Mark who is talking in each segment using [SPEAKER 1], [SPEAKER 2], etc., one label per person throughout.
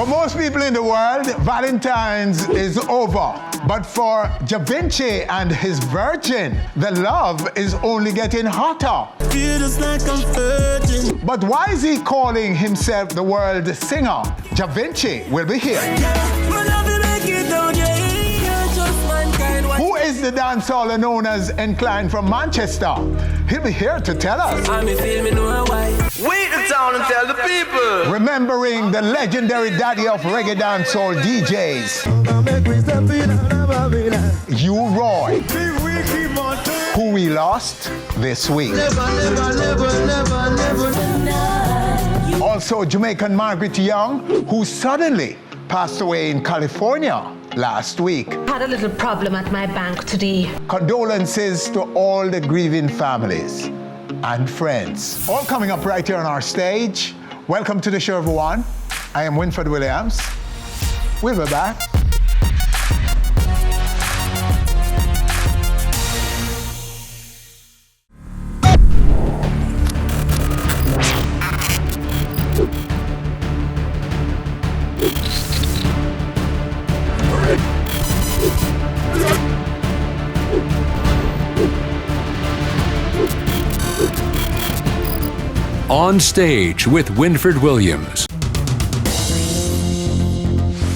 [SPEAKER 1] For most people in the world, Valentine's is over. But for Jah Vinci and his virgin, the love is only getting hotter. But why is he calling himself the world singer? Jah Vinci will be here. Who is the dancehaller known as Incline from Manchester? He'll be here to tell us.
[SPEAKER 2] Wait the town and tell the people.
[SPEAKER 1] Remembering the legendary daddy of reggae dancehall DJs, Roy, who we lost this week. Also Jamaican Margaret Young, who suddenly passed away in California last week.
[SPEAKER 3] Had a little problem at my bank today.
[SPEAKER 1] Condolences to all the grieving families and friends. All coming up right here on our stage. Welcome to the show, everyone. I am Winfred Williams. We'll be back.
[SPEAKER 4] On Stage with Winfred Williams.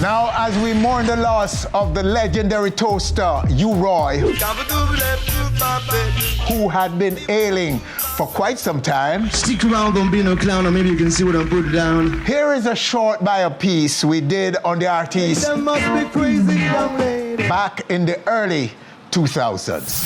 [SPEAKER 1] Now, as we mourn the loss of the legendary toaster, Roy, who had been ailing for quite some time.
[SPEAKER 5] Stick around, don't be no clown, or maybe you can see what I put down.
[SPEAKER 1] Here is a short bio piece we did on the artist back in the early 2000s.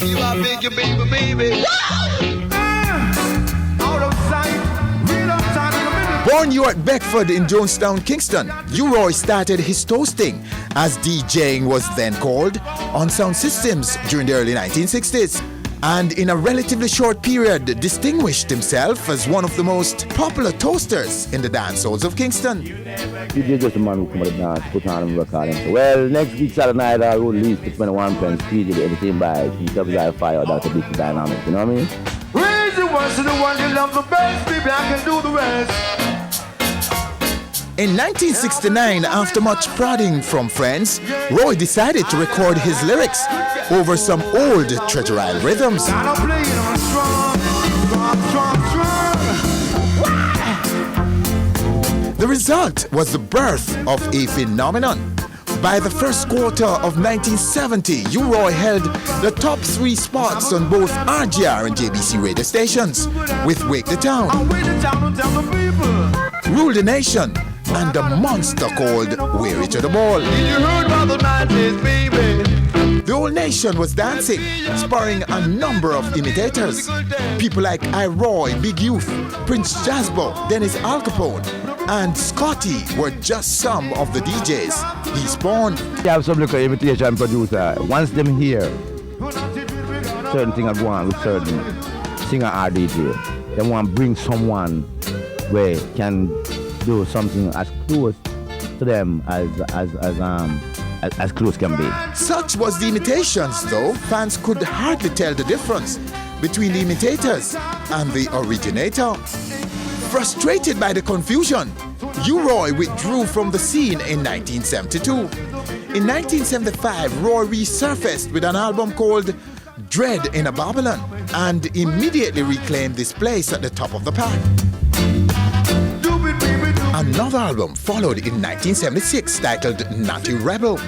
[SPEAKER 1] Born you at Beckford in Jonestown, Kingston, Roy started his toasting, as DJing was then called, on sound systems during the early 1960s. And in a relatively short period, distinguished himself as one of the most popular toasters in the dance halls of Kingston.
[SPEAKER 6] DJ just a man who come to the dance, put on and record him. Well, next week Saturday night I'll release the 21 pence DJ, everything by WI5 or Dr. Big Dynamic, you know what I mean?
[SPEAKER 2] Raise the ones to the one you love the best, baby, I can do the rest.
[SPEAKER 1] In 1969, after much prodding from friends, Roy decided to record his lyrics over some old Treasure Isle rhythms. The result was the birth of a phenomenon. By the first quarter of 1970, Roy held the top 3 spots on both RGR and JBC radio stations, with Wake the Town, Rule the Nation, and a monster called Weary to the Ball. The whole nation was dancing, spurring a number of imitators. People like Roy, Big Youth, Prince Jasbo, Dennis Al Capone, and Scotty were just some of the DJs he spawned.
[SPEAKER 6] You have some little imitation producer. Once them hear certain things are going on with certain singer or DJ, they want to bring someone where can do something as close to them as close can be.
[SPEAKER 1] Such was the imitations, though fans could hardly tell the difference between the imitators and the originator. Frustrated by the confusion, Roy withdrew from the scene in 1972. In 1975, Roy resurfaced with an album called Dread in a Babylon and immediately reclaimed this place at the top of the pack. Another album followed in 1976 titled Natty Rebel.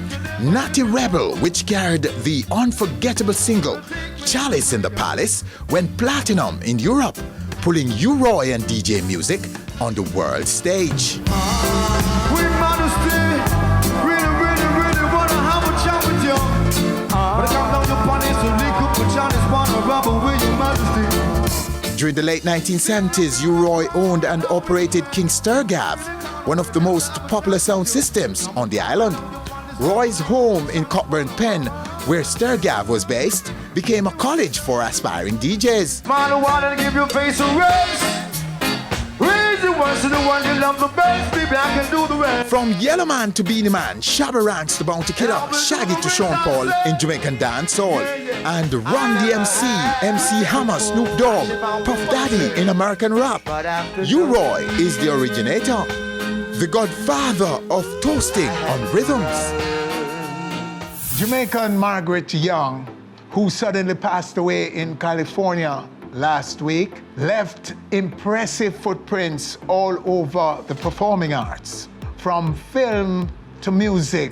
[SPEAKER 1] Natty Rebel, which carried the unforgettable single Chalice in the Palace, went platinum in Europe, pulling Roy and DJ music on the world stage. During the late 1970s, Roy owned and operated King Sturgav, one of the most popular sound systems on the island. Roy's home in Cockburn Pen, where Sturgav was based, became a college for aspiring DJs.
[SPEAKER 2] Man, I wanna give your face a raise. Raise the ones to the one you love the best, baby, I can do the rest.
[SPEAKER 1] From Yellow Man to Beanie Man, Shabba Ranks to Bounty Killer, Shaggy to Sean Paul in Jamaican dancehall, and Run DMC, MC Hammer, Snoop Dogg, Puff Daddy in American rap. Roy is the originator. the godfather of toasting on rhythms.
[SPEAKER 7] Jamaican Margaret Young, who suddenly passed away in California last week, left impressive footprints all over the performing arts, from film to music,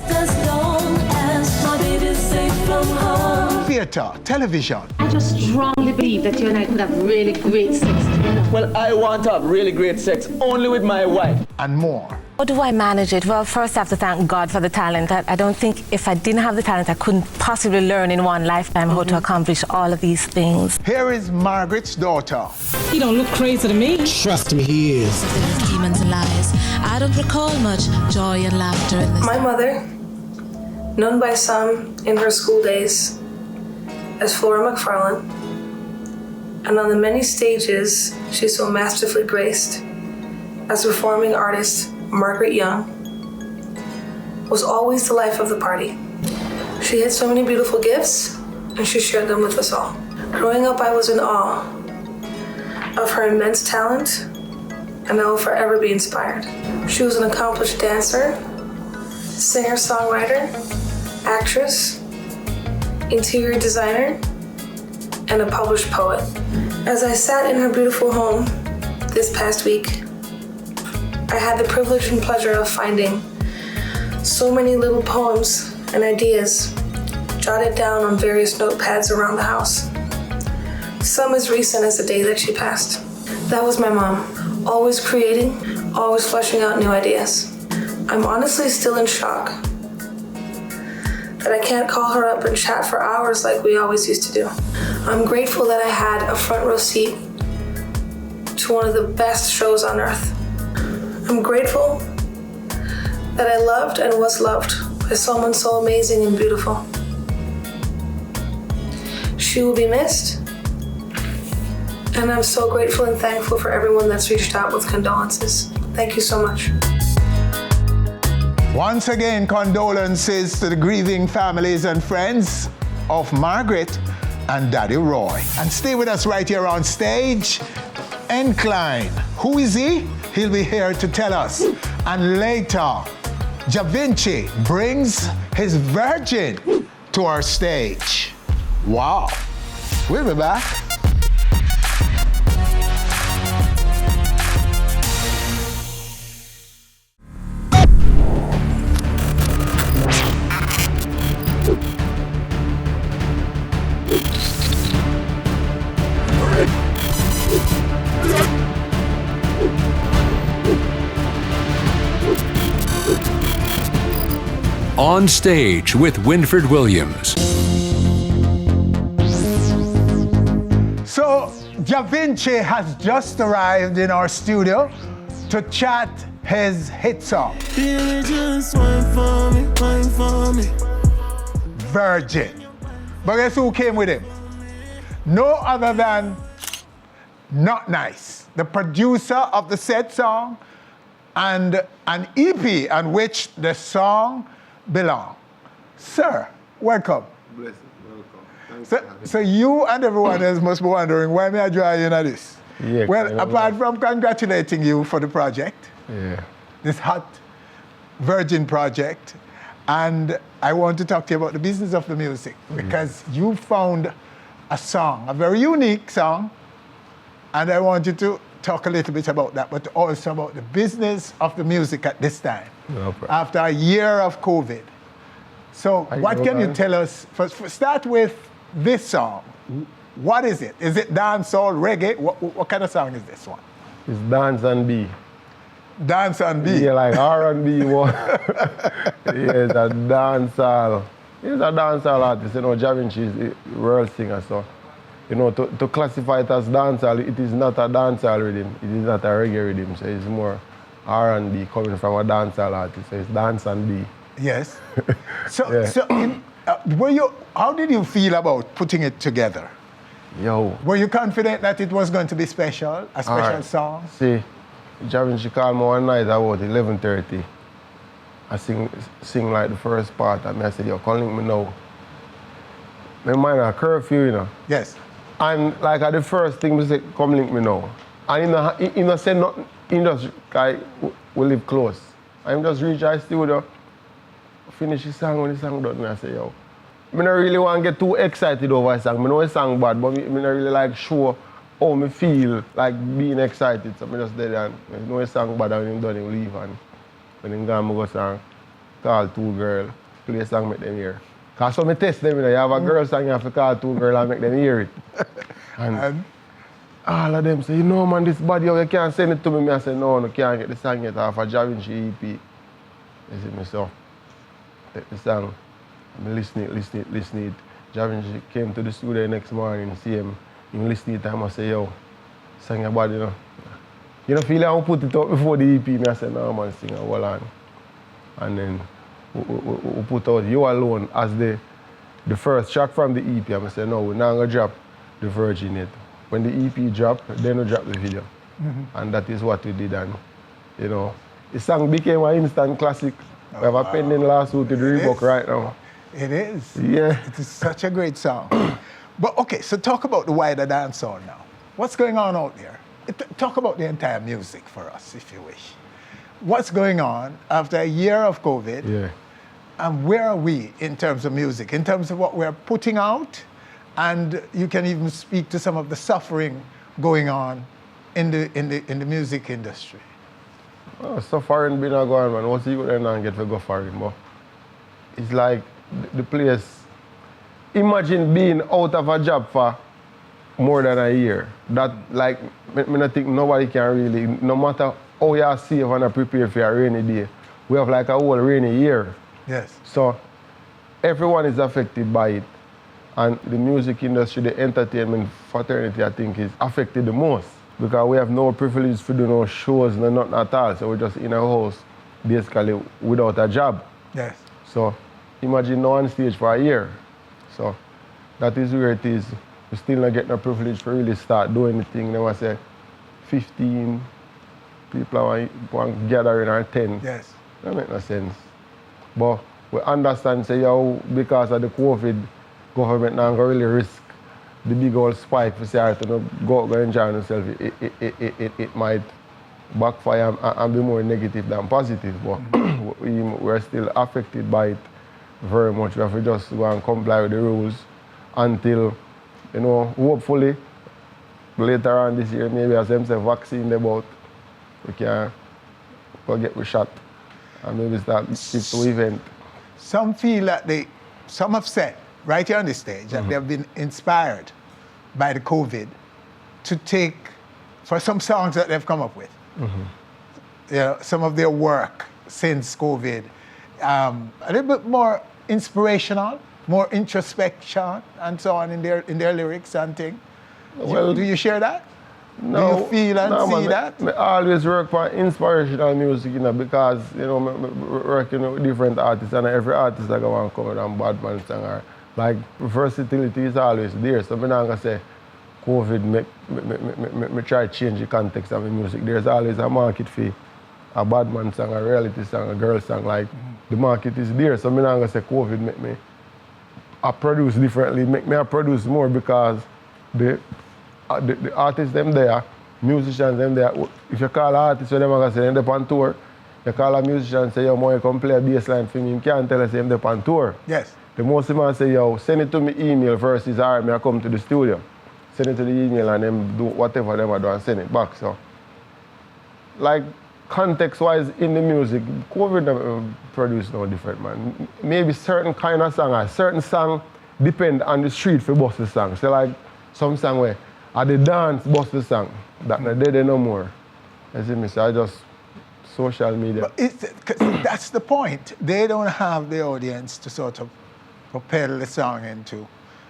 [SPEAKER 7] theater, television.
[SPEAKER 3] I just strongly believe that you and I could have really great sex together.
[SPEAKER 8] Well, I want to have really great sex only with my wife.
[SPEAKER 7] And more.
[SPEAKER 9] How do I manage it? Well, first I have to thank God for the talent. I don't think if I didn't have the talent, I couldn't possibly learn in one lifetime how to accomplish all of these things.
[SPEAKER 7] Here is Margaret's daughter.
[SPEAKER 10] He don't look crazy to me.
[SPEAKER 5] Trust me, he is.
[SPEAKER 11] Demons and lies. I don't recall much joy and laughter in this.
[SPEAKER 12] My mother, known by some in her school days as Flora McFarlane, and on the many stages she so masterfully graced as performing artist Margaret Young, was always the life of the party. She had so many beautiful gifts, and she shared them with us all. Growing up, I was in awe of her immense talent, and I will forever be inspired. She was an accomplished dancer, singer-songwriter, actress, interior designer, and a published poet. As I sat in her beautiful home this past week, I had the privilege and pleasure of finding so many little poems and ideas jotted down on various notepads around the house. Some as recent as the day that she passed. That was my mom, always creating, always fleshing out new ideas. I'm honestly still in shock that I can't call her up and chat for hours like we always used to do. I'm grateful that I had a front row seat to one of the best shows on earth. I'm grateful that I loved and was loved by someone so amazing and beautiful. She will be missed, and I'm so grateful and thankful for everyone that's reached out with condolences. Thank you so much.
[SPEAKER 7] Once again, condolences to the grieving families and friends of Margaret and Daddy Roy. And stay with us right here on stage, Incline. Who is he? He'll be here to tell us. And later, Jah Vinci brings his Virgin to our stage. Wow. We'll be back.
[SPEAKER 4] On Stage with Winfred Williams.
[SPEAKER 7] So, Jah Vinci has just arrived in our studio to chat his hit song, Virgin. But guess who came with him? No other than Notnice, the producer of the said song and an EP on which the song belongs. Sir, welcome.
[SPEAKER 13] Blessed, welcome. Thanks
[SPEAKER 7] So you and everyone else must be wondering why may I join you in this?
[SPEAKER 13] Yeah,
[SPEAKER 7] well, apart from congratulating you for the project, this hot Virgin project, and I want to talk to you about the business of the music because you found a song, a very unique song, and I want you to talk a little bit about that, but also about the business of the music at this time, after a year of COVID. So what can you tell us? Start with this song. What is it? Is it dancehall, reggae? What kind of song is this one?
[SPEAKER 13] It's Dance and B.
[SPEAKER 7] Dance and B?
[SPEAKER 13] Yeah, like R&B one. Yeah, it's a dancehall. He's a dancehall artist. You know, Jah Vinci is a world singer, so you know, to classify it as dancehall, it is not a dancehall rhythm. It is not a reggae rhythm. So it's more R&B coming from a dancehall artist. So it's dance and B.
[SPEAKER 7] Yes. How did you feel about putting it together? Were you confident that it was going to be special, a special song?
[SPEAKER 13] See, Jah Vinci called me one night about 11:30. I sing like the first part, and I said, yo, come link me now. My mind a curfew, you know.
[SPEAKER 7] Yes.
[SPEAKER 13] And like at the first thing, we said, come link me now. And he said nothing, he just like, we live close. I'm just reach our studio, finish the song. When the song done, I say, yo, I don't really want to get too excited over a song. I know the song bad, but I don't really like show how I feel like being excited. So I just did that. I know the song bad, and when I'm done, I leave. And when I'm gone, I go song, call 2 girls, play a song, make them hear. Because so I test them, you have a girl song, you have to call 2 girls and make them hear it. And all of them say, you know, man, this bad, you can't send it to me. I say, no, I can't get the song yet off a Jah Vinci EP. You see me, so take the song, I listen it. Jah Vinci came to the studio the next morning, see him listen it, and I say, yo, sing your body, you know. You don't feel like I put it up before the EP? I say, no, man, sing a whole on. And then we put out You Alone as the first track from the EP. And I said, no, we're not going to drop the Virgin yet. When the EP dropped, then we drop the video. And that is what we did. And, you know, the song became an instant classic. We have a pending lawsuit with Reebok right now.
[SPEAKER 7] It is.
[SPEAKER 13] Yeah.
[SPEAKER 7] It is such a great song. But okay, so talk about the wider dancehall now. What's going on out there? Talk about the entire music for us, if you wish. What's going on after a year of COVID?
[SPEAKER 13] Yeah.
[SPEAKER 7] And where are we in terms of music, in terms of what we're putting out? And you can even speak to some of the suffering going on in the music industry.
[SPEAKER 13] Oh, suffering been going on, man. Once you go there and get to go foreign, but it's like the place. Imagine being out of a job for more than a year. That, like, I think nobody can really, no matter how you are safe and prepare for a rainy day, we have like a whole rainy year.
[SPEAKER 7] Yes.
[SPEAKER 13] So everyone is affected by it. And the music industry, the entertainment fraternity, I think, is affected the most. Because we have no privilege to do no shows, no nothing at all. So we're just in a house, basically, without a job.
[SPEAKER 7] Yes.
[SPEAKER 13] So imagine no on stage for a year. So that is where it is. We still not get no privilege to really start doing the thing. They want to say 15 people want gathering or 10.
[SPEAKER 7] Yes.
[SPEAKER 13] That make no sense. But we understand, say, yo, because of the COVID, government now really risk the big old spike for say, to go enjoy yourself. It might backfire and be more negative than positive. But we're still affected by it very much. We have to just go and comply with the rules until, you know, hopefully later on this year, maybe as them say vaccine about, we can go get the shot and maybe start shift to event.
[SPEAKER 7] Some feel that some have said, right here on the stage, that they have been inspired by the COVID to take, for some songs that they've come up with, you know, some of their work since COVID, a little bit more inspirational, more introspection, and so on in their lyrics and things.
[SPEAKER 13] Well,
[SPEAKER 7] do you share that?
[SPEAKER 13] No,
[SPEAKER 7] do you feel and see that?
[SPEAKER 13] I always work for inspirational music, you know, because, you know, I work, you know, with different artists, and every artist that go and come out and bad man song, or, like, versatility is always there. So I'm not going to say COVID me try to change the context of the music. There's always a market for a bad man song, a reality song, a girl song. Like, the market is there. So I'm not going to say COVID make me produce differently, make me produce more, because the artists them there, musicians them there. If you call an artist, them are going to say they're on tour. You call a musician and say, yo, man, you come play a bass line for me. You can't tell us they're on tour.
[SPEAKER 7] Yes.
[SPEAKER 13] The most man say, yo, send it to me email versus, all right, me I come to the studio. Send it to the email and them do whatever them I do and send it back. So, like, context-wise in the music, COVID never produced no different, man. Maybe certain kind of song, certain song depend on the street for bust the song. So, like, some song where at the dance bust the song, that not there no more. You see me, so I just social media.
[SPEAKER 7] But that's the point. They don't have the audience to sort of propel the song into,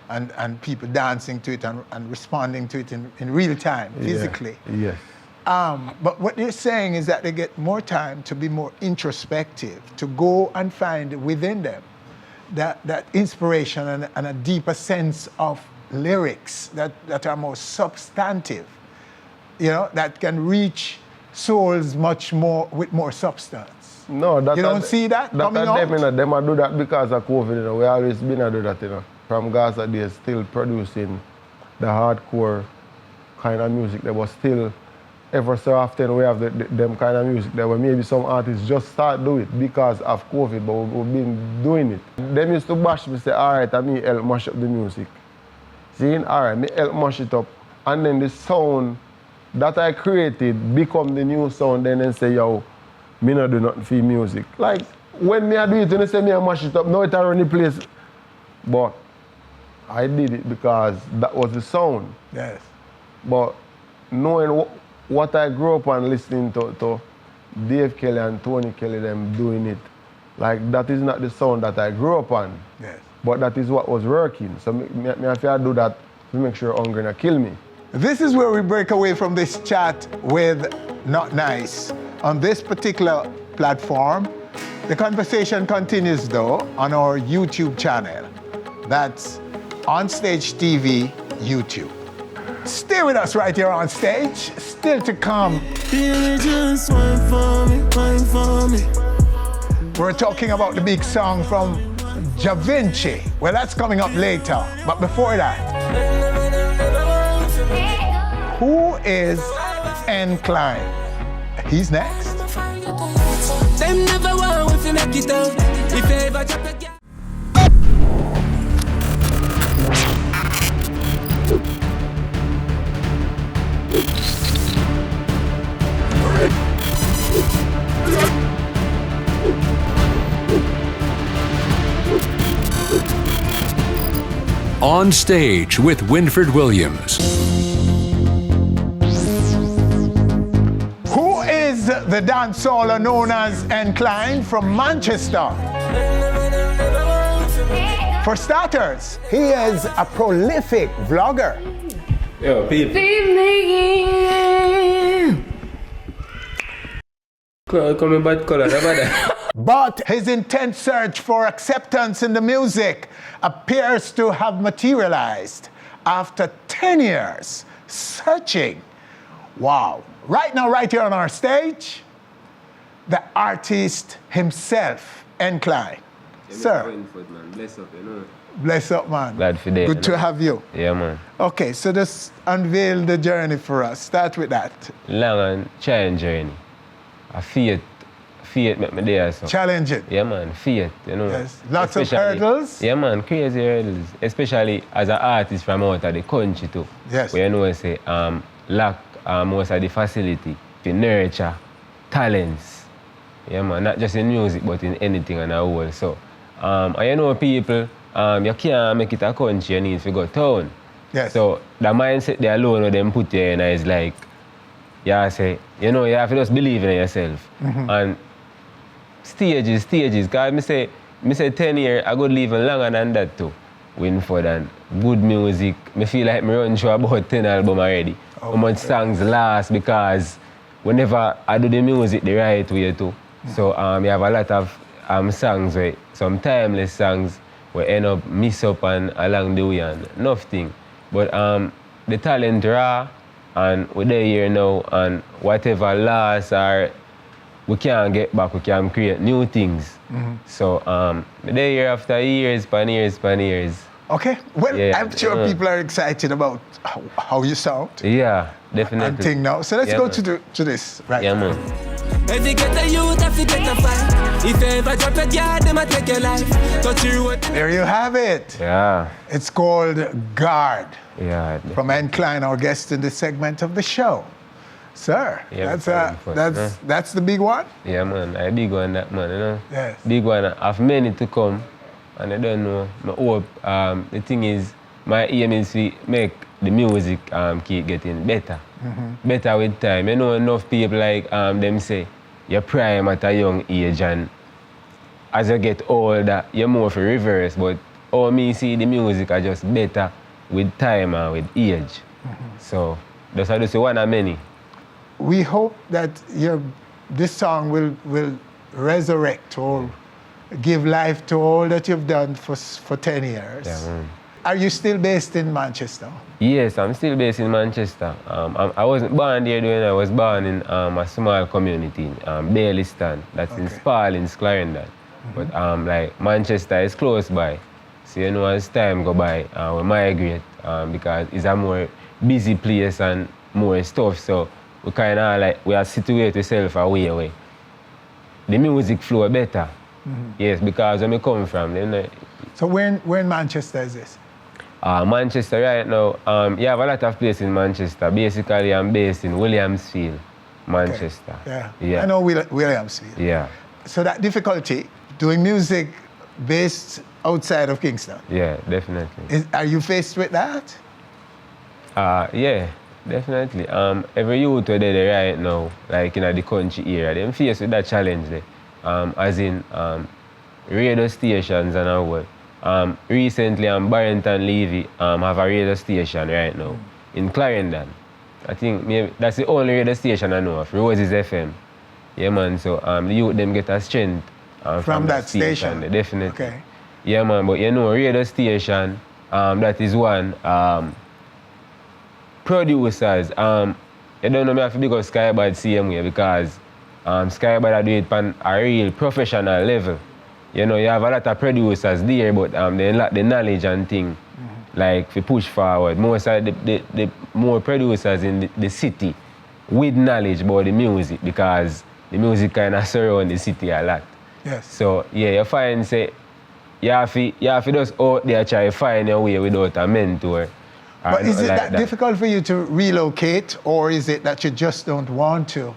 [SPEAKER 7] and people dancing to it and responding to it in real time, physically.
[SPEAKER 13] Yeah. Yes.
[SPEAKER 7] But what they're saying is that they get more time to be more introspective, to go and find within them that inspiration and a deeper sense of lyrics that are more substantive, you know, that can reach souls much more with more substance.
[SPEAKER 13] No, that
[SPEAKER 7] you don't see that coming out?
[SPEAKER 13] Them do that because of COVID, you know. We always been to do that, you know. From Gaza, they're still producing the hardcore kind of music that was still ever so often we have them kind of music that where maybe some artists just start do it because of COVID, but we've been doing it. Them used to bash me, say, all right, I me help mash up the music. See, all right, me help mash it up. And then the sound that I created become the new sound, then they say, yo, me not do nothing for music. Like, when me I do it, they say me I mash it up, now it run the place. But I did it because that was the sound.
[SPEAKER 7] Yes.
[SPEAKER 13] But knowing what I grew up on listening to Dave Kelly and Tony Kelly, them doing it, like that is not the sound that I grew up on.
[SPEAKER 7] Yes.
[SPEAKER 13] But that is what was working. So me have to do that to make sure hunger not kill me.
[SPEAKER 7] This is where we break away from this chat with Notnice. On this particular platform, the conversation continues though on our YouTube channel. That's Onstage TV YouTube. Stay with us right here on stage. Still to come.
[SPEAKER 14] Just wine for me, wine for me.
[SPEAKER 7] We're talking about the big song from Jah Vinci. Well, that's coming up later. But before that, who is Incline? He's next.
[SPEAKER 14] Them never want if you knock it down. If you ever drop it.
[SPEAKER 4] On Stage with Winfred Williams.
[SPEAKER 7] Who is the dancehaller known as Incline from Manchester? For starters, he is a prolific vlogger.
[SPEAKER 8] Yo, people. Come bad color,
[SPEAKER 7] But his intense search for acceptance in the music appears to have materialized after 10 years searching. Wow. Right now, right here on our stage, the artist himself, Incline. Sir.
[SPEAKER 8] Bless up, you know.
[SPEAKER 7] Bless up, man.
[SPEAKER 8] Glad for that.
[SPEAKER 7] Good to have you.
[SPEAKER 8] Yeah, man.
[SPEAKER 7] Okay, so just unveil the journey for us. Start with that.
[SPEAKER 8] Long and trying journey. A faith make me there. So.
[SPEAKER 7] Challenging.
[SPEAKER 8] Yeah, man. Faith, you know.
[SPEAKER 7] Yes. Lots of hurdles.
[SPEAKER 8] Yeah, man. Crazy hurdles. Especially as an artist from out of the country too.
[SPEAKER 7] Yes.
[SPEAKER 8] Where you know, say, lack most of the facility to nurture talents. Yeah, man. Not just in music, but in anything and a whole. So, and you know, people, you can't make it a country, you need to go town.
[SPEAKER 7] Yes.
[SPEAKER 8] So, the mindset there alone, what them put there, is like, yeah, say, you know, you have to just believe in yourself.
[SPEAKER 7] Mm-hmm.
[SPEAKER 8] And stages, because me say 10 years, I go living longer than that too. Winford and good music. Me feel like me run through about 10 albums already. How much songs last because whenever I do the music the right way too. So you have a lot of songs, where, some timeless songs we end up miss up and along the way and nothing. But the talent raw and we're there here now and whatever loss or we can't get back, we can create new things. Mm-hmm. So we're there here after years and years.
[SPEAKER 7] Okay, well,
[SPEAKER 8] yeah,
[SPEAKER 7] I'm sure people are excited about how you sound.
[SPEAKER 8] Yeah, definitely.
[SPEAKER 7] And thing now. So let's go to this right
[SPEAKER 8] now.
[SPEAKER 7] Man.
[SPEAKER 14] If you get a youth, if you get a fight. If you ever drop a yard, they might take your life.
[SPEAKER 7] There you have it.
[SPEAKER 8] Yeah.
[SPEAKER 7] It's called Guard.
[SPEAKER 8] Yeah.
[SPEAKER 7] From NKlyne, our guest in this segment of the show. Sir,
[SPEAKER 8] yeah,
[SPEAKER 7] that's the big one?
[SPEAKER 8] Yeah, man. A big one, that man, you know?
[SPEAKER 7] Yes.
[SPEAKER 8] Big one. I have many to come. And I don't know. I hope the thing is, my aim is to make the music keep getting better. Mm-hmm. Better with time. You know, enough people like them say, you're prime at a young age and as you get older, you're more for reverse. But all me see the music are just better with time and with age. Mm-hmm. So that's how I say one of many.
[SPEAKER 7] We hope that this song will resurrect or give life to all that you've done for 10 years.
[SPEAKER 8] Yeah, man.
[SPEAKER 7] Are you still based in Manchester?
[SPEAKER 8] Yes, I'm still based in Manchester. I wasn't born there when I was born in a small community in Baileystown, that's in Spalding, Clarendon. Mm-hmm. But like Manchester is close by. So you know, as time go by, we migrate because it's a more busy place and more stuff. So we kind of like, we are situate ourselves away. The music flow better. Yes, because where I come from, you know.
[SPEAKER 7] So where in Manchester is this?
[SPEAKER 8] Manchester right now, you have a lot of places in Manchester. Basically, I'm based in Williamsfield, Manchester.
[SPEAKER 7] Okay.
[SPEAKER 8] Yeah.
[SPEAKER 7] I know Williamsfield.
[SPEAKER 8] Yeah.
[SPEAKER 7] So that difficulty, doing music based outside of Kingston.
[SPEAKER 8] Yeah, definitely.
[SPEAKER 7] Are you faced with that?
[SPEAKER 8] Yeah, definitely. Every youth there right now, like in the country area, they're faced with that challenge there. As in radio stations and all. Recently, Barrington Levy have a radio station right now in Clarendon. I think maybe that's the only radio station I know of. Roses FM. Yeah, man. So the youth them get a strength
[SPEAKER 7] from that station.
[SPEAKER 8] Definitely.
[SPEAKER 7] Okay.
[SPEAKER 8] Yeah, man. But you know, radio station, that is one. Producers, you don't know me have to big up Skybird same way because Skybird do it on a real professional level. You know, you have a lot of producers there, but they lack the knowledge and thing, like to push forward. Most of the more producers in the city with knowledge about the music because the music kind of surround the city a lot.
[SPEAKER 7] Yes.
[SPEAKER 8] So yeah, you find say you have to just out there try to find your way without a mentor.
[SPEAKER 7] But is it that difficult for you to relocate, or is it that you just don't want to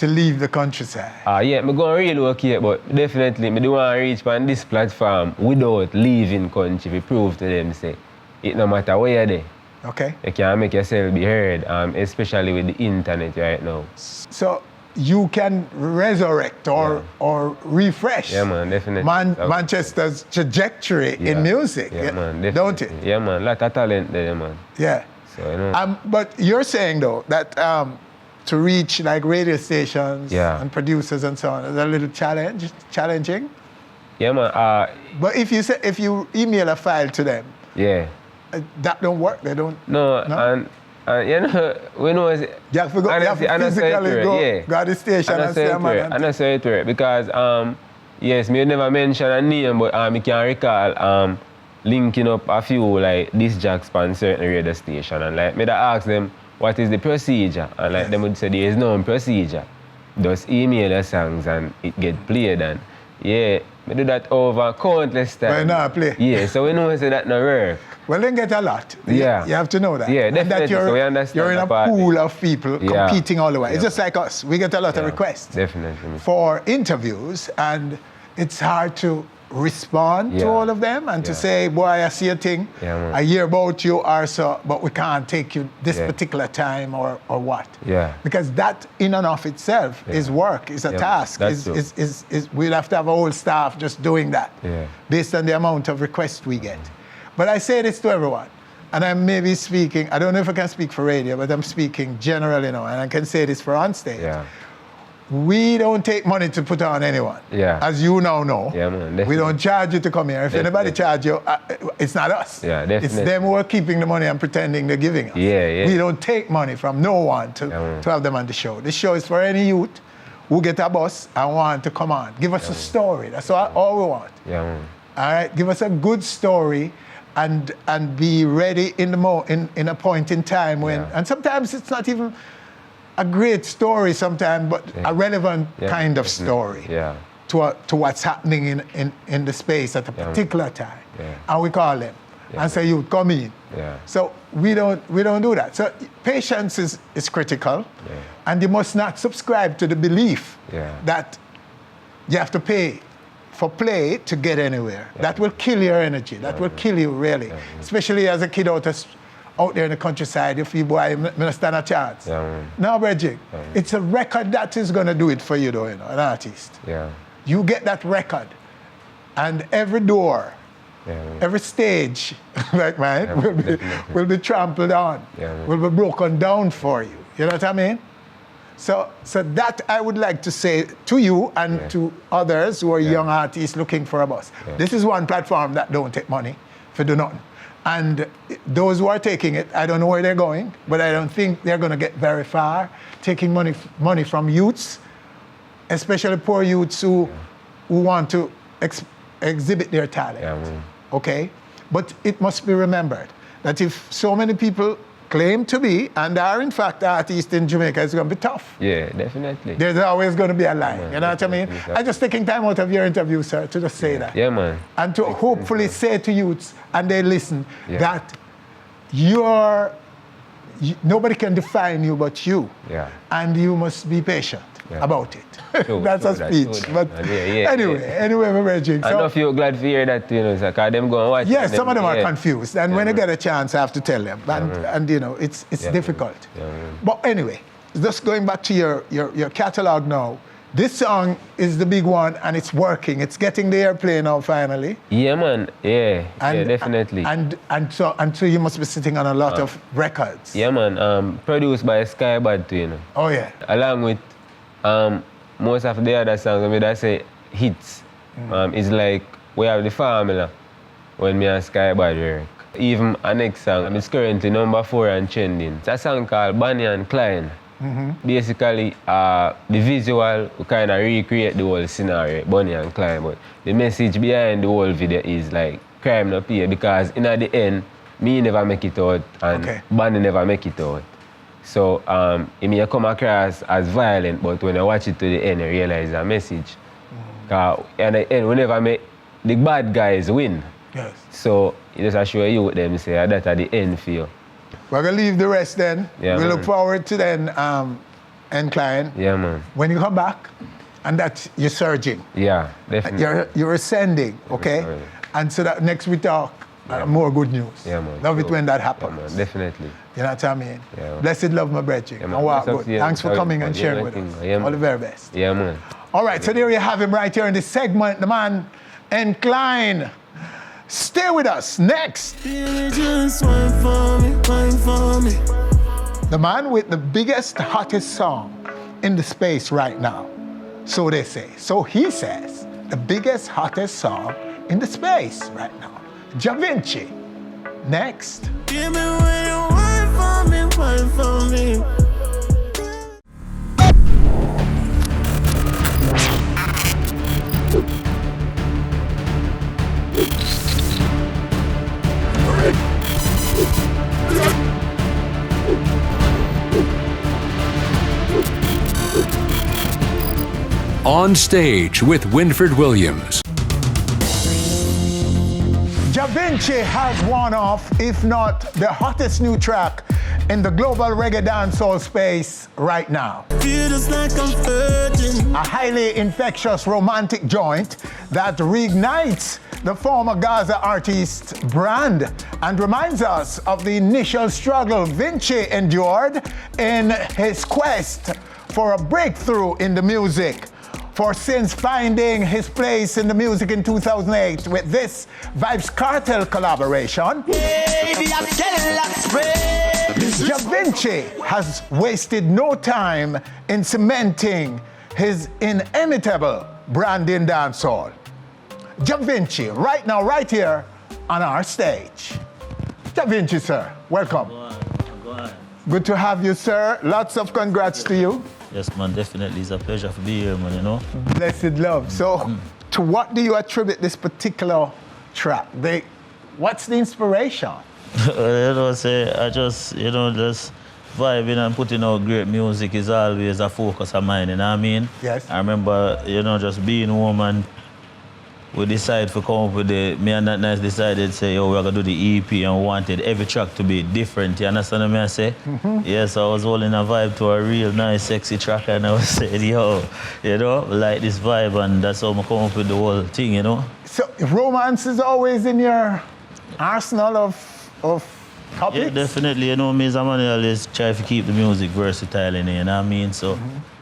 [SPEAKER 7] leave the countryside?
[SPEAKER 8] Yeah, I'm going to relocate, but definitely I don't want to reach on this platform without leaving country to prove to them, say, it no matter where you're there.
[SPEAKER 7] Okay.
[SPEAKER 8] You can make yourself be heard, especially with the internet right now.
[SPEAKER 7] So you can resurrect or refresh Manchester's trajectory in music, don't it?
[SPEAKER 8] Yeah, man. A lot of talent there, man.
[SPEAKER 7] Yeah.
[SPEAKER 8] So, you know.
[SPEAKER 7] But you're saying, though, that to reach like radio stations and producers and so on is a little challenging?
[SPEAKER 8] Yeah, man.
[SPEAKER 7] But if you email a file to them, that don't work. They don't.
[SPEAKER 8] No? And you know, we know
[SPEAKER 7] you have to physically go to the station and say, man.
[SPEAKER 8] And I say it because, yes, me never mention a name, but I can recall linking up a few like disc jocks on certain radio station, and like me ask them what is the procedure, and like them would say there is no procedure. Just email the songs and it get played, and yeah, me do that over countless times.
[SPEAKER 7] Why not play?
[SPEAKER 8] Yeah, so we know say that no work.
[SPEAKER 7] Well, then get a lot.
[SPEAKER 8] Yeah.
[SPEAKER 7] You have to know that.
[SPEAKER 8] Yeah,
[SPEAKER 7] and
[SPEAKER 8] definitely.
[SPEAKER 7] that you're,
[SPEAKER 8] so we understand
[SPEAKER 7] you're in a pool of people competing all the way. It's just like us. We get a lot of requests for interviews, and it's hard to respond to all of them and to say, boy, I see a thing, I hear about you, or so, but we can't take you this particular time or what.
[SPEAKER 8] Yeah.
[SPEAKER 7] Because that in and of itself is work, is a task. We'll have to have a whole staff just doing that based on the amount of requests we get. But I say this to everyone, and I'm maybe speaking, I don't know if I can speak for radio, but I'm speaking generally now, and I can say this for on stage.
[SPEAKER 8] Yeah.
[SPEAKER 7] We don't take money to put on anyone.
[SPEAKER 8] Yeah.
[SPEAKER 7] As you now know.
[SPEAKER 8] Yeah, man,
[SPEAKER 7] we don't charge you to come here. If anybody charge you, it's not us.
[SPEAKER 8] Yeah, definitely.
[SPEAKER 7] It's them who are keeping the money and pretending they're giving us.
[SPEAKER 8] Yeah.
[SPEAKER 7] We don't take money from no one to have them on the show. The show is for any youth who get a bus and want to come on. Give us a story. That's all we want.
[SPEAKER 8] Yeah, man.
[SPEAKER 7] All right? Give us a good story and be ready in a point in time when, and sometimes it's not even a great story sometimes, but a relevant kind of story to what's happening in the space at a particular time. And we call them and say, you come in. So we don't do that. So patience is critical, and you must not subscribe to the belief that you have to pay for play to get anywhere. That will kill your energy. That will kill you, really. Especially as a kid out there in the countryside, if you boy, I don't stand a chance. Now, Bridget, it's a record that is going to do it for you, though, an artist. You get that record, and every door, every stage, like mine, will be trampled on, will be broken down for you. You know what I mean? So that I would like to say to you and to others who are young artists looking for a bus. This is one platform that don't take money for do nothing. And those who are taking it, I don't know where they're going, but I don't think they're going to get very far taking money from youths, especially poor youths who want to exhibit their talent. Okay? But it must be remembered that if so many people claim to be, and are in fact artists in Jamaica, it's going to be tough.
[SPEAKER 8] Yeah, definitely.
[SPEAKER 7] There's always going to be a line,
[SPEAKER 8] man,
[SPEAKER 7] you know what I mean? I'm just taking time out of your interview, sir, to just say that.
[SPEAKER 8] Yeah, man.
[SPEAKER 7] And to hopefully say to youths, and they listen,
[SPEAKER 8] Yeah.
[SPEAKER 7] that nobody can define you but you.
[SPEAKER 8] Yeah.
[SPEAKER 7] And you must be patient about it. That's a speech. But anyway, my Reggie.
[SPEAKER 8] I know you're glad to hear that, you know, because them go and watch.
[SPEAKER 7] Yes, some of them are confused. And when I get a chance, I have to tell them. And you know, it's difficult. But anyway, just going back to your catalog now, this song is the big one and it's working. It's getting the airplay now finally.
[SPEAKER 8] Yeah, man. Yeah, definitely.
[SPEAKER 7] And so you must be sitting on a lot of records.
[SPEAKER 8] Yeah, man. Produced by Skybad too, you know.
[SPEAKER 7] Oh, yeah.
[SPEAKER 8] Along with most of the other songs, I mean, I say hits. It's like we have the formula when me and Skybad work. Even our next song, it's currently number 4 and trending. It's a song called Bonnie and Clyne. Basically, the visual, we kind of recreate the whole scenario, Bonnie and Clyne, but the message behind the whole video is like, crime not pay, because in the end, me never make it out, and Bonnie never make it out. So, it may come across as violent, but when I watch it to the end, I realize a message. Because in the end, we never make the bad guys win.
[SPEAKER 7] Yes.
[SPEAKER 8] So, it just assure you with them, say, that's at the end for you.
[SPEAKER 7] We're going to leave the rest then.
[SPEAKER 8] Yeah,
[SPEAKER 7] we
[SPEAKER 8] man.
[SPEAKER 7] look forward to then Incline.
[SPEAKER 8] Yeah, man.
[SPEAKER 7] When you come back, and that you're surging.
[SPEAKER 8] Yeah, definitely.
[SPEAKER 7] You're ascending, okay? And so that next we talk, more good news.
[SPEAKER 8] Yeah, man.
[SPEAKER 7] Love it when that happens.
[SPEAKER 8] Yeah, man. Definitely.
[SPEAKER 7] You know what I mean?
[SPEAKER 8] Yeah.
[SPEAKER 7] Blessed love, my brethren.
[SPEAKER 8] Yeah, man.
[SPEAKER 7] And walk
[SPEAKER 8] Bless
[SPEAKER 7] good.
[SPEAKER 8] up,
[SPEAKER 7] Thanks for coming and sharing with us.
[SPEAKER 8] Yeah,
[SPEAKER 7] All the very best.
[SPEAKER 8] Yeah, man.
[SPEAKER 7] All right, so there you have him right here in this segment, the man, Incline. Stay with us. Next.
[SPEAKER 14] Just wine for me, wine for me.
[SPEAKER 7] The man with the biggest, hottest song in the space right now. So they say. So he says, the biggest, hottest song in the space right now. Jah Vinci. Next.
[SPEAKER 14] Give me when you wine for me, wine for me.
[SPEAKER 4] On Stage with Winfred Williams.
[SPEAKER 7] Jah Vinci has one of, if not the hottest new track in the global reggae dancehall space right now.
[SPEAKER 14] Feel just like I'm virgin.
[SPEAKER 7] A highly infectious romantic joint that reignites the former Gaza artist's brand and reminds us of the initial struggle Vinci endured in his quest for a breakthrough in the music. For since finding his place in the music in 2008 with this Vibes Cartel collaboration, Jah Vinci has wasted no time in cementing his inimitable brand in dancehall. Jah Vinci, right now, right here on our stage. Jah Vinci, sir, welcome.
[SPEAKER 15] Go on.
[SPEAKER 7] Good to have you, sir. Lots of congrats to you.
[SPEAKER 15] Yes, man, definitely. It's a pleasure to be here, man, you know.
[SPEAKER 7] Blessed love. So, to what do you attribute this particular track? What's the inspiration?
[SPEAKER 15] You know, I just vibing and putting out great music is always a focus of mine, you know what I mean?
[SPEAKER 7] Yes.
[SPEAKER 15] I remember, just being a woman, we decided to come up with me and Notnice decided, say, yo, we're going to do the EP and wanted every track to be different. You understand what I say? Yes, I was holding a vibe to a real nice, sexy track and I was saying, yo, like this vibe, and that's how I come up with the whole thing, you know?
[SPEAKER 7] So, romance is always in your arsenal of topics?
[SPEAKER 15] Yeah, definitely. You know, me as a man, I always try to keep the music versatile in it, you know what I mean? So,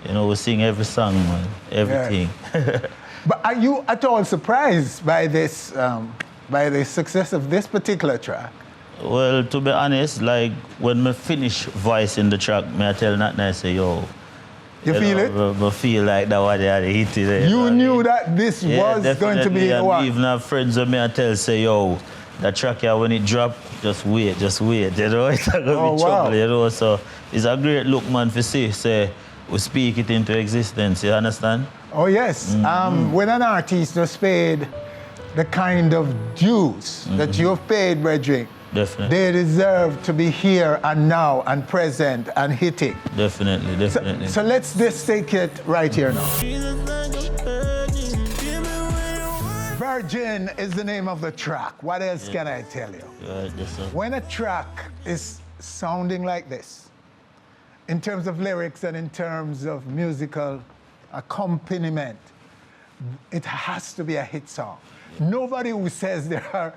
[SPEAKER 15] we sing every song, man, everything.
[SPEAKER 7] Yeah. But are you at all surprised by this, by the success of this particular track?
[SPEAKER 15] Well, to be honest, like when I finish voicing the track, I tell Notnice, say, yo.
[SPEAKER 7] You feel it?
[SPEAKER 15] I feel like that was the hit.
[SPEAKER 7] You knew that this was going to be the one?
[SPEAKER 15] Even have friends of me, I tell, say, yo, that track here, when it drop, just wait, it's not going to be trouble, So it's a great look, man, for say, we speak it into existence, you understand?
[SPEAKER 7] Oh, yes. When an artist has paid the kind of dues that you've paid, Bredrick,
[SPEAKER 15] Definitely.
[SPEAKER 7] They deserve to be here and now and present and hitting.
[SPEAKER 15] Definitely, definitely.
[SPEAKER 7] So let's just take it right here now. Virgin is the name of the track. What else can I tell you?
[SPEAKER 15] Right, yes, sir.
[SPEAKER 7] When a track is sounding like this, in terms of lyrics and in terms of musical accompaniment, it has to be a hit song. Nobody who says they are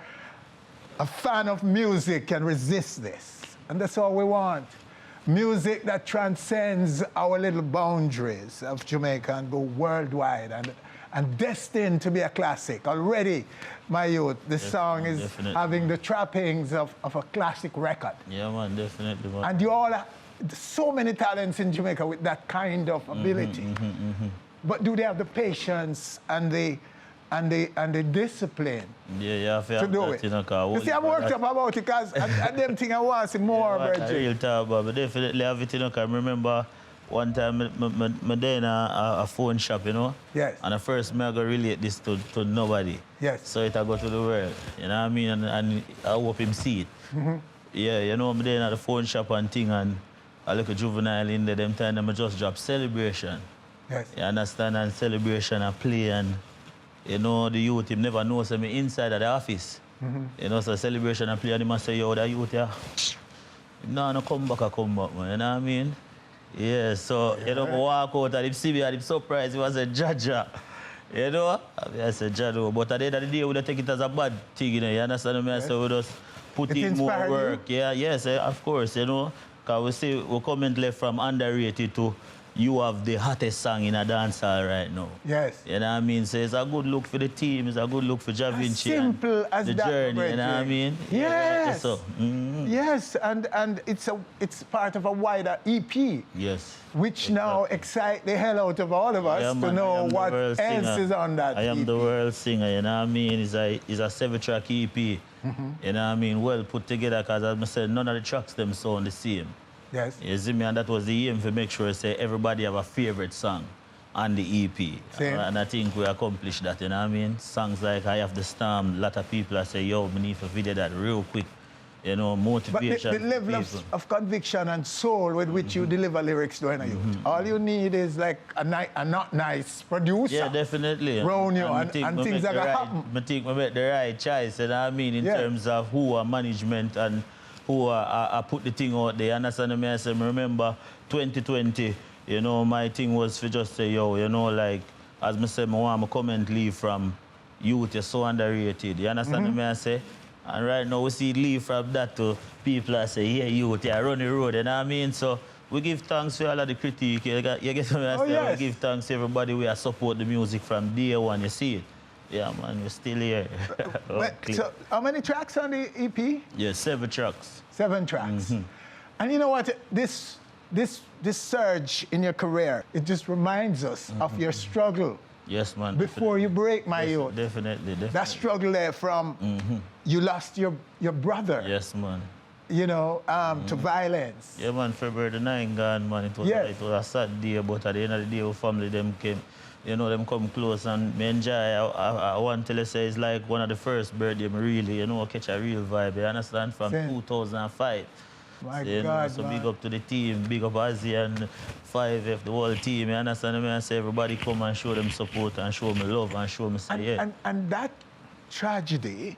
[SPEAKER 7] a fan of music can resist this. And that's all we want. Music that transcends our little boundaries of Jamaica and go worldwide and destined to be a classic. Already, my youth, this song is having the trappings of a classic record.
[SPEAKER 15] Yeah, man, definitely, man.
[SPEAKER 7] And you all have so many talents in Jamaica with that kind of ability. But do they have the patience and the discipline to do it? You see, I'm worked up about it because I them think I want to see more,
[SPEAKER 15] I real talk about, but definitely have it, you know, 'cause I remember one time I there in a phone shop, you know?
[SPEAKER 7] Yes.
[SPEAKER 15] And at first I go relate this to nobody.
[SPEAKER 7] Yes.
[SPEAKER 15] So it I go to the world, you know what I mean? And I hope him see it. Yeah, you know, I'm there at the phone shop and thing, and I look at Juvenile in there, them time I just drop Celebration.
[SPEAKER 7] Yes.
[SPEAKER 15] You understand? And Celebration I play, and you know, the youth, him never knows me inside of the office. You know, so Celebration I play, and he must say, yo, the youth, yeah. No, come back, man, you know what I mean? Yeah, so, you know, I walk out and him see me and him surprised, he was a Jah. You know? I said, Jah, but at the end of the day, we don't take it as a bad thing, you know, you understand me? So we just put in more work. Yeah, yes, of course, you know. Because we say, we comment left from underrated to you have the hottest song in a dancehall right now.
[SPEAKER 7] Yes.
[SPEAKER 15] You know what I mean? So it's a good look for the team, it's a good look for Jah Vinci.
[SPEAKER 7] Simple as
[SPEAKER 15] the
[SPEAKER 7] that,
[SPEAKER 15] journey, you know what I mean?
[SPEAKER 7] Yes.
[SPEAKER 15] So,
[SPEAKER 7] Yes, and it's part of a wider EP.
[SPEAKER 15] Yes.
[SPEAKER 7] Which now excite the hell out of all of us to know what else is on that
[SPEAKER 15] I am
[SPEAKER 7] EP.
[SPEAKER 15] the world singer, you know what I mean? It's a 7-track EP. You know what I mean? Well put together, because as I said, none of the tracks them sound the same.
[SPEAKER 7] Yes.
[SPEAKER 15] You see me, and that was the aim to make sure say everybody have a favorite song on the EP.
[SPEAKER 7] Same.
[SPEAKER 15] And I think we accomplished that, you know what I mean? Songs like I Have the Storm, a lot of people I say, yo, we need to video that real quick. You know, motivation.
[SPEAKER 7] But the level of conviction and soul with which you deliver lyrics to any youth. All you need is like a Notnice producer.
[SPEAKER 15] Yeah, definitely.
[SPEAKER 7] Round you and things are going to happen.
[SPEAKER 15] I think we make the right choice, you know what I mean, in terms of who are management and who I put the thing out there. Understand me? I say, remember 2020, you know, my thing was to just say, yo, you know, like, as I said, I want to come and leave from youth, you're so underrated. You understand me? I say? And right now we see leave from that to people that say, yeah, youth, yeah, run the road, you know what I mean? So we give thanks to all of the critique. You get what I say? We give thanks to everybody who support the music from day one, you see it. Yeah, man, we're still here.
[SPEAKER 7] So how many tracks on the EP?
[SPEAKER 15] Yeah, 7 tracks.
[SPEAKER 7] 7 tracks. And you know what? This surge in your career, it just reminds us of your struggle.
[SPEAKER 15] Yes, man.
[SPEAKER 7] Before you break, my youth.
[SPEAKER 15] Definitely.
[SPEAKER 7] That struggle there from you lost your brother.
[SPEAKER 15] Yes, man.
[SPEAKER 7] You know, to violence.
[SPEAKER 15] Yeah, man, February the 9th gone, man. It was a sad day, but at the end of the day, our family, them came, you know, them come close, and me enjoy. I want to say it's like one of the first birthday, really, you know, catch a real vibe, you understand, from 2005.
[SPEAKER 7] My
[SPEAKER 15] so,
[SPEAKER 7] God,
[SPEAKER 15] so
[SPEAKER 7] man.
[SPEAKER 15] big up to the team, big up Azzy and 5F, the whole team, you understand me? I say everybody come and show them support and show me love and show me say,
[SPEAKER 7] and that tragedy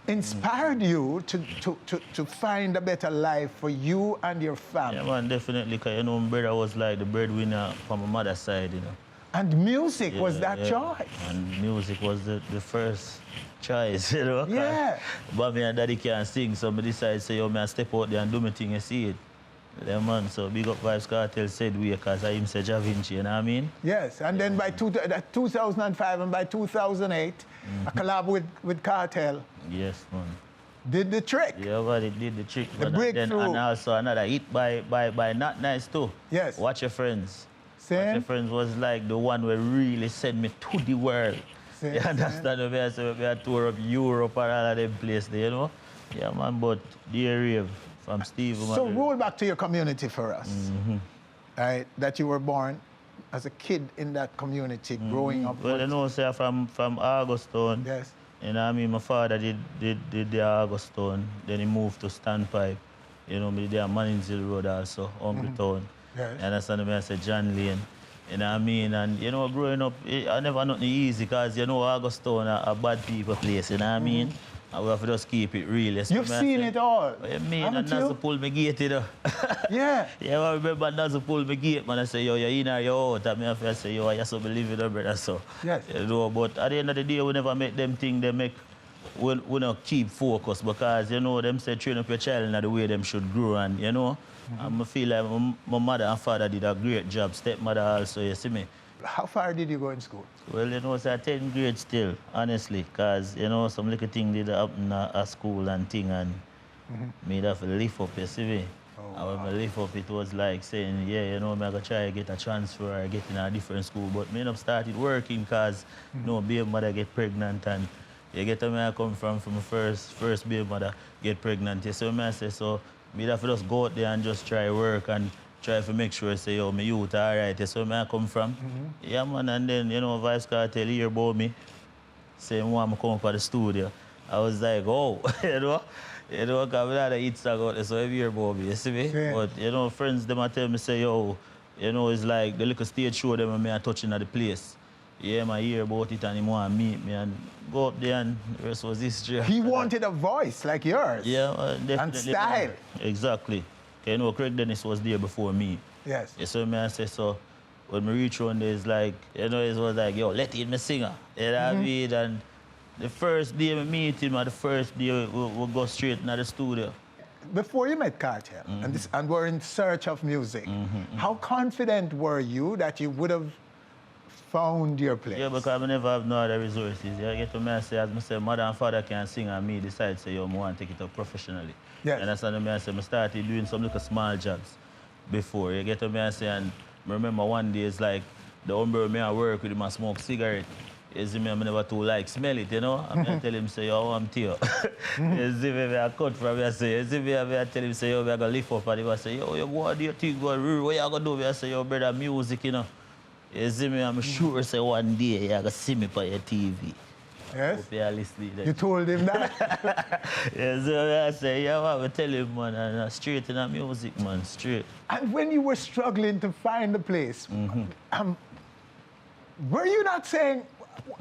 [SPEAKER 7] inspired you to find a better life for you and your family.
[SPEAKER 15] Yeah, man, definitely, because, you know, my brother was like the breadwinner from my mother's side, you know.
[SPEAKER 7] And music was that choice.
[SPEAKER 15] And music was the first choice, you know.
[SPEAKER 7] Yeah.
[SPEAKER 15] But me and daddy can't sing, so I decided to say, yo, I step out there and do my thing, you see it. Yeah, man, so big up Vibes Cartel said we, because I him say Jah Vinci, you know what I mean?
[SPEAKER 7] Yes, and then by 2005 and by 2008, a collab with Cartel.
[SPEAKER 15] Yes, man.
[SPEAKER 7] Did the trick.
[SPEAKER 15] Yeah, but it did the trick.
[SPEAKER 7] The breakthrough.
[SPEAKER 15] And also another hit by Notnice too.
[SPEAKER 7] Yes.
[SPEAKER 15] Watch Your Friends.
[SPEAKER 7] Same.
[SPEAKER 15] Watch Your Friends was like the one where really sent me to the world.
[SPEAKER 7] Same,
[SPEAKER 15] you understand what I say? We had tour of Europe and all of them places, you know? Yeah, man, but Dear Rave from Steve.
[SPEAKER 7] So roll back to your community for us. Right, that you were born as a kid in that community, growing up.
[SPEAKER 15] Well, you know, say from Augustown.
[SPEAKER 7] Yes.
[SPEAKER 15] You know what I mean? My father did the Augustone, then he moved to Standpipe. You know, me there Manningsville Road also, Humbletown.
[SPEAKER 7] Yes.
[SPEAKER 15] You understand me? I said John Lane. You know what I mean? And you know, growing up, I never nothing easy because you know Augustone a bad people place, you know what I mean? And we have to just keep it real.
[SPEAKER 7] You've seen it all.
[SPEAKER 15] I mean, and Nazo pull me gate, you know.
[SPEAKER 7] Yeah.
[SPEAKER 15] Yeah, I remember Nazo pull me gate, man. I say, yo, you're in or you're out. And me have to say, yo, I just believe it, brother. So,
[SPEAKER 7] yes.
[SPEAKER 15] You know, but at the end of the day, we never make them think they make, we not keep focus because, you know, them say train up your child in the way them should grow. And, you know, and I feel like my mother and father did a great job. Stepmother also, you see me.
[SPEAKER 7] How far did you go in school?
[SPEAKER 15] Well, you know, it's a 10th grade still, honestly, because, you know, some little thing did happen at school and thing, and me have to lift up, you see me? And when I lift up, it was like saying, yeah, you know, I'm going to try to get a transfer or get in a different school, but me have started working because, you know, baby mother get pregnant, and you get where I come from my first baby mother get pregnant. So I say, so me have to just go out there and just try work and try to make sure, say, yo, my youth, all right, that's where I come from. Yeah, man, and then, you know, Vice Cartel hear about me, saying, want me come for the studio. I was like, oh, you know, because we had a hit song out there, so every year about me, you see me? Yeah. But, you know, friends, them tell me, say, yo, you know, it's like the little stage show them and me are touching at the place. Yeah, I hear about it and he want to meet me and go up there and the rest was history.
[SPEAKER 7] He wanted a voice like yours.
[SPEAKER 15] Yeah, definitely.
[SPEAKER 7] And style.
[SPEAKER 15] Exactly. You know, Craig Dennis was there before me.
[SPEAKER 7] Yes.
[SPEAKER 15] Yeah, so I say, so when we reach on there, it's like, you know, it was like, yo, let in me singer. You know what I mean? And the first day we meet him, or the first day we go straight into the studio.
[SPEAKER 7] Before you met Cartel and were in search of music, how confident were you that you would have found your place?
[SPEAKER 15] Yeah, because I never have no other resources. You get to me and say, as I say, mother and father can sing and me decide say, yo, I want to take it up professionally.
[SPEAKER 7] Yes.
[SPEAKER 15] And that's what I say, I started doing some little small jobs before. You get to me and say, and I remember one day it's like the umbrella me I work with him and smoke cigarette. You see me, I never too like smell it, you know? I tell him, say, yo, I'm tear. You see me, I cut from me, I say, you see me, I tell him, say, yo, I got to lift up, and he say, yo, what do you think, what you going to do? I say, yo, brother, music, you know? You see me, I'm sure say one day you're going to see me on your TV.
[SPEAKER 7] Yes?
[SPEAKER 15] Hope you're listening.
[SPEAKER 7] You told him that?
[SPEAKER 15] Yeah, so I say, yeah, I will tell him, man, and straight in the music, man, straight.
[SPEAKER 7] And when you were struggling to find the place, were you not saying,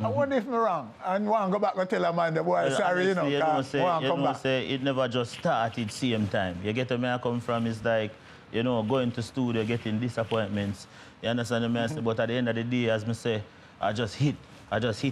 [SPEAKER 7] I wonder if I'm wrong, and want to go back and tell a man, the boy, sorry,
[SPEAKER 15] honestly,
[SPEAKER 7] you know, come back.
[SPEAKER 15] Say, it never just started same time. You get where I come from, it's like, you know, going to studio, getting disappointments. You understand me? I say, but at the end of the day, as me say, I just hit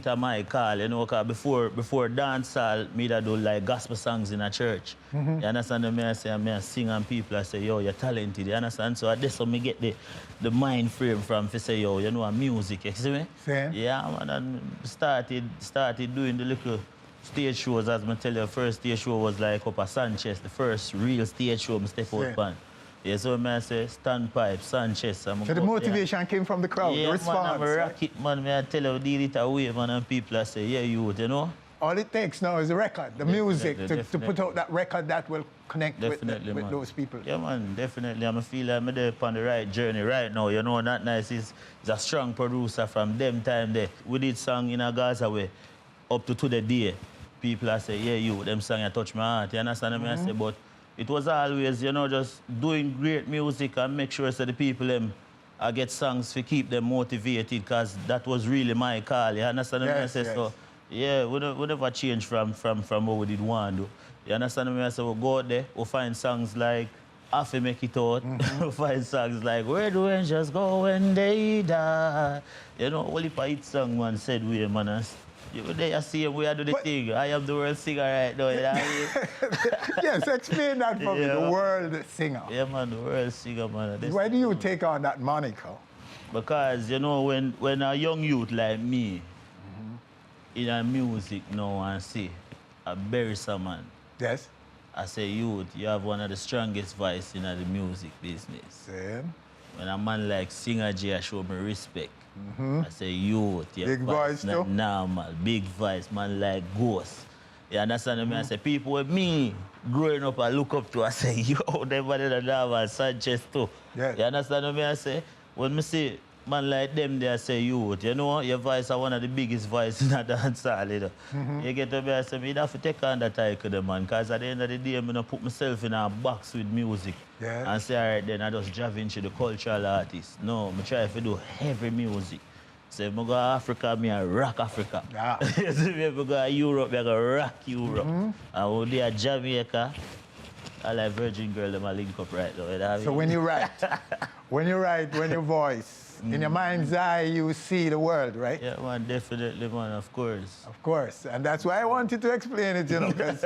[SPEAKER 15] a my call, you know, because before dancehall, me that do like gospel songs in a church. You understand me? I say, I sing and people, I say, yo, you're talented, you understand? So that's how me get the mind frame from, to say, yo, you know, music, you see me?
[SPEAKER 7] Same.
[SPEAKER 15] Yeah, man, and started doing the little stage shows, as I tell you, first stage show was like up at Sanchez, the first real stage show I step out on. Yeah, so I say, Standpipe, Sanchez. So
[SPEAKER 7] the motivation came from the crowd, the response.
[SPEAKER 15] Man, I'm a rocket, man. I tell you, deal it away, man, and people I say, yeah, you know?
[SPEAKER 7] All it takes now is the record, the music, to put out that record that will connect with those people.
[SPEAKER 15] Yeah, man, definitely. I feel like I'm there on the right journey right now. You know, Notnice is a strong producer from them time there. We did song in a Gaza way up to the day. People I say, yeah, you, them song I touch my heart. You understand me? I say, but it was always, you know, just doing great music and make sure that the people I get songs to keep them motivated, because that was really my call. You understand me? I say, so, yeah, we never change from what we did want to do. You understand me? I say, we'll go out there, we'll find songs like I Fi Make It Out. We'll find songs like Where Do Angels Go When They Die? You know, only for hit song, man, said we, man. You there, you see we are do the thing. I am the world singer right now. You know what I mean?
[SPEAKER 7] Yes, explain that for me, the world singer.
[SPEAKER 15] Yeah, man, the world singer, man.
[SPEAKER 7] Why do you take on that moniker?
[SPEAKER 15] Because, you know, when a young youth like me in a music now and say, I bury some man.
[SPEAKER 7] Yes.
[SPEAKER 15] I say, youth, you have one of the strongest voices in the music business.
[SPEAKER 7] Same.
[SPEAKER 15] When a man like Singer J, I show me respect. I say, youth, your
[SPEAKER 7] big voice
[SPEAKER 15] not normal, big voice, man like Ghost. You understand me? I say, people with me growing up, I look up to, I say, yo, they better than normal, Sanchez too.
[SPEAKER 7] Yes.
[SPEAKER 15] You understand me? I say, when me see man like them there say youth, you know, your voice are one of the biggest voices in the dancehall, you know. You get to be I say, me have to take on that title, man, because at the end of the day, I'm gonna put myself in a box with music.
[SPEAKER 7] Yeah.
[SPEAKER 15] And say, all right, then I just Jah Vinci, the cultural artist. No, I try to do heavy music. So if I go to Africa, I rock Africa.
[SPEAKER 7] Yeah.
[SPEAKER 15] So if I go to Europe, I go rock Europe. And when they are Jamaica, I like Virgin Girl, them a link up right now. You know what I mean?
[SPEAKER 7] So when you write, when you voice, in your mind's eye, you see the world, right?
[SPEAKER 15] Yeah, man, definitely, man, of course.
[SPEAKER 7] Of course, and that's why I wanted to explain it, you know, because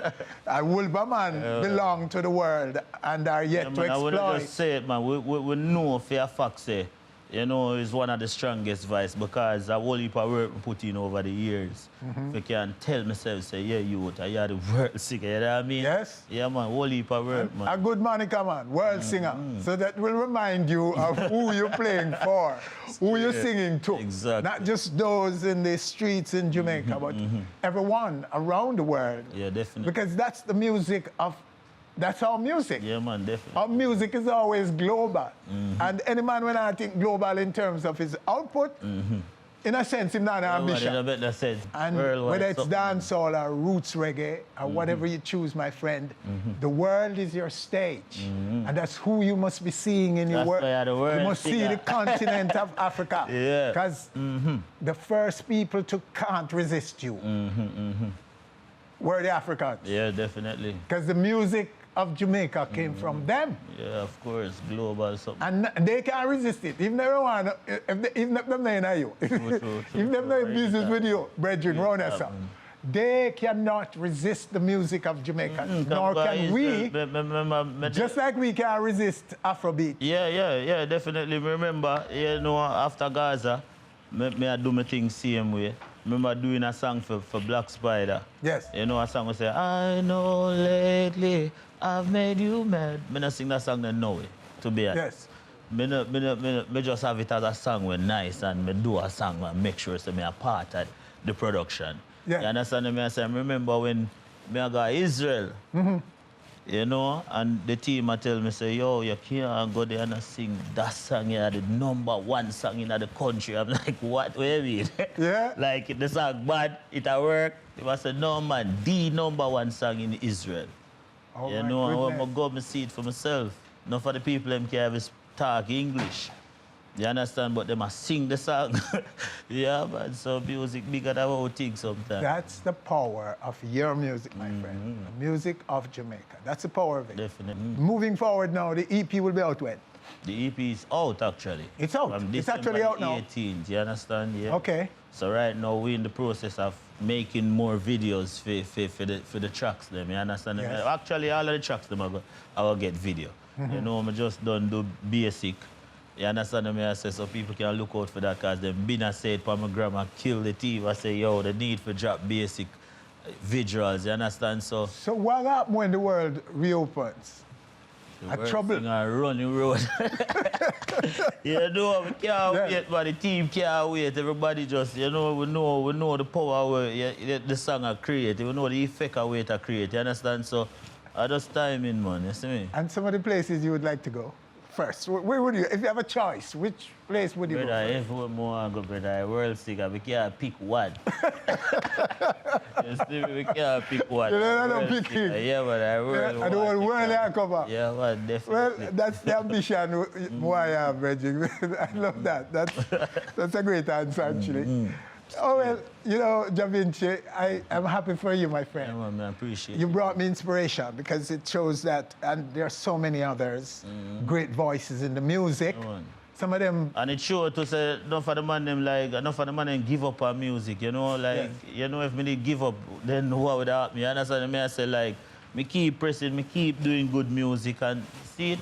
[SPEAKER 7] Wolverman belong to the world and are yet to
[SPEAKER 15] man, I
[SPEAKER 7] exploit.
[SPEAKER 15] wouldn't just say it, man. We know for a fact, say, you know, it's one of the strongest voice because a whole heap of work we put in over the years. If I can tell myself, say, yeah, youth, I hear the world singer, you know what I mean?
[SPEAKER 7] Yes.
[SPEAKER 15] Yeah, man, whole heap of work, man.
[SPEAKER 7] A good Monica, man, world singer. So that will remind you of who you're playing for, who you're singing to.
[SPEAKER 15] Exactly.
[SPEAKER 7] Not just those in the streets in Jamaica, but everyone around the world.
[SPEAKER 15] Yeah, definitely.
[SPEAKER 7] Because that's the music of, that's our music.
[SPEAKER 15] Yeah, man, definitely.
[SPEAKER 7] Our music is always global. And any man when I think global in terms of his output, in a sense, him not an ambition.
[SPEAKER 15] In a better sense.
[SPEAKER 7] And
[SPEAKER 15] Worldwide
[SPEAKER 7] whether it's
[SPEAKER 15] something.
[SPEAKER 7] dancehall or roots reggae or whatever you choose, my friend, the world is your stage. And that's who you must be seeing in your
[SPEAKER 15] That's
[SPEAKER 7] world.
[SPEAKER 15] why the world
[SPEAKER 7] You must see
[SPEAKER 15] singer.
[SPEAKER 7] the continent of Africa.
[SPEAKER 15] Yeah.
[SPEAKER 7] Because the first people to can't resist you were the Africans.
[SPEAKER 15] Yeah, definitely.
[SPEAKER 7] Because the music of Jamaica came from them.
[SPEAKER 15] Yeah, of course, global something.
[SPEAKER 7] And they can't resist it. Even everyone, even if them know you, even if they business with you, brethren, round us up, they cannot resist the music of Jamaica. Nor can we, just like we can't resist Afrobeat.
[SPEAKER 15] Yeah, definitely. Remember, you know, after Gaza, I do my thing same way. Remember doing a song for Black Spider.
[SPEAKER 7] Yes.
[SPEAKER 15] You know a song we say, I know lately I've made you mad. I don't sing that song then no way, to be honest.
[SPEAKER 7] Yes.
[SPEAKER 15] Me just have it as a song when nice and me do a song and make sure so me a part of the production.
[SPEAKER 7] Yeah.
[SPEAKER 15] You understand me? I say, remember when me I go to Israel, you know, and the team I tell me, say, yo, you can't go there and sing that song here, the #1 song in the country. I'm like, what? What do you mean?
[SPEAKER 7] Yeah.
[SPEAKER 15] Like, the song bad, it a work. It was a no, man, the #1 song in Israel.
[SPEAKER 7] Oh,
[SPEAKER 15] you know, I want to go and see it for myself. Not for the people them can talk English. You understand? But they must sing the song. Yeah, man. So music bigger than what we think sometimes.
[SPEAKER 7] That's the power of your music, my friend. The music of Jamaica. That's the power of it.
[SPEAKER 15] Definitely.
[SPEAKER 7] Moving forward now, the EP will be out when?
[SPEAKER 15] The EP is out actually.
[SPEAKER 7] It's out.
[SPEAKER 15] From
[SPEAKER 7] It's actually out now.
[SPEAKER 15] 18th, you understand? Yeah.
[SPEAKER 7] Okay.
[SPEAKER 15] So right now we're in the process of making more videos for the tracks them. You understand?
[SPEAKER 7] Yes.
[SPEAKER 15] Actually all of the tracks them I will get video. You know, I just don't do basic. You understand me? I say so people can look out for that because them been said for my grandma kill the team. I say, yo, the need for drop basic visuals, you understand? So
[SPEAKER 7] what happens when the world reopens? A trouble.
[SPEAKER 15] A running road. You know, we can't wait, but the team can't wait. Everybody just, you know, we know the power the song I create. We know the effect I wait to create. You understand? So I just time in, man. You see me?
[SPEAKER 7] And some of the places you would like to go first. Where would you, if you have a choice, which place would you go?
[SPEAKER 15] Brother, everywhere more I go, brother. World singer, we can't pick one. You see me? We can't pick one.
[SPEAKER 7] You don't pick it.
[SPEAKER 15] Yeah, but I world.
[SPEAKER 7] I don't want world I cover.
[SPEAKER 15] Yeah, well, definitely.
[SPEAKER 7] Well, that's the ambition who I have, Reggie. I love that. That's a great answer, actually. Oh, well, you know, Jah Vinci, I'm happy for you, my friend.
[SPEAKER 15] Yeah, man, I appreciate it.
[SPEAKER 7] You brought me inspiration because it shows that, and there are so many others, great voices in the music. Some of them...
[SPEAKER 15] And it's sure to say, enough of the man them like, enough of the man them give up on music, you know? Like, you know, if me need give up, then who would help me? You understand me? I say, like, me keep pressing, me keep doing good music and see it.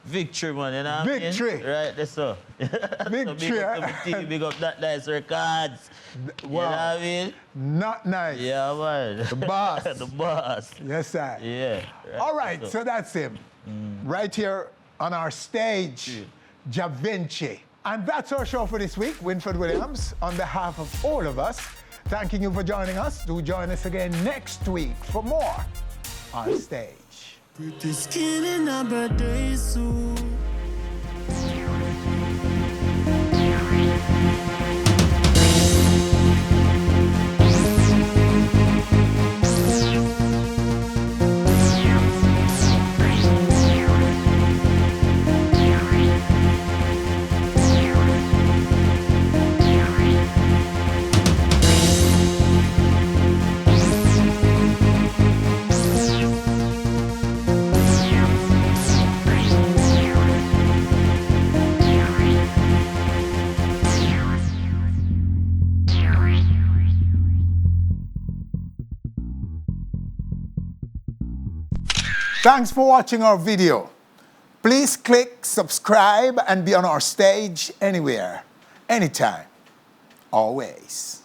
[SPEAKER 15] Victory, man, you know what I mean?
[SPEAKER 7] Victory.
[SPEAKER 15] Right, that's so.
[SPEAKER 7] Victory.
[SPEAKER 15] So big up Notnice Records.
[SPEAKER 7] Wow.
[SPEAKER 15] You know what I mean?
[SPEAKER 7] Notnice.
[SPEAKER 15] Yeah, man.
[SPEAKER 7] The boss.
[SPEAKER 15] The boss.
[SPEAKER 7] Yes, sir.
[SPEAKER 15] Yeah. Right,
[SPEAKER 7] all right, so that's him. Right here on our stage, Jah Vinci. And that's our show for this week. Winfred Williams, on behalf of all of us, thanking you for joining us. Do join us again next week for more on stage.
[SPEAKER 14] Pretty skin in a birthday suit.
[SPEAKER 1] Thanks for watching our video. Please click subscribe and be on our stage anywhere, anytime, always.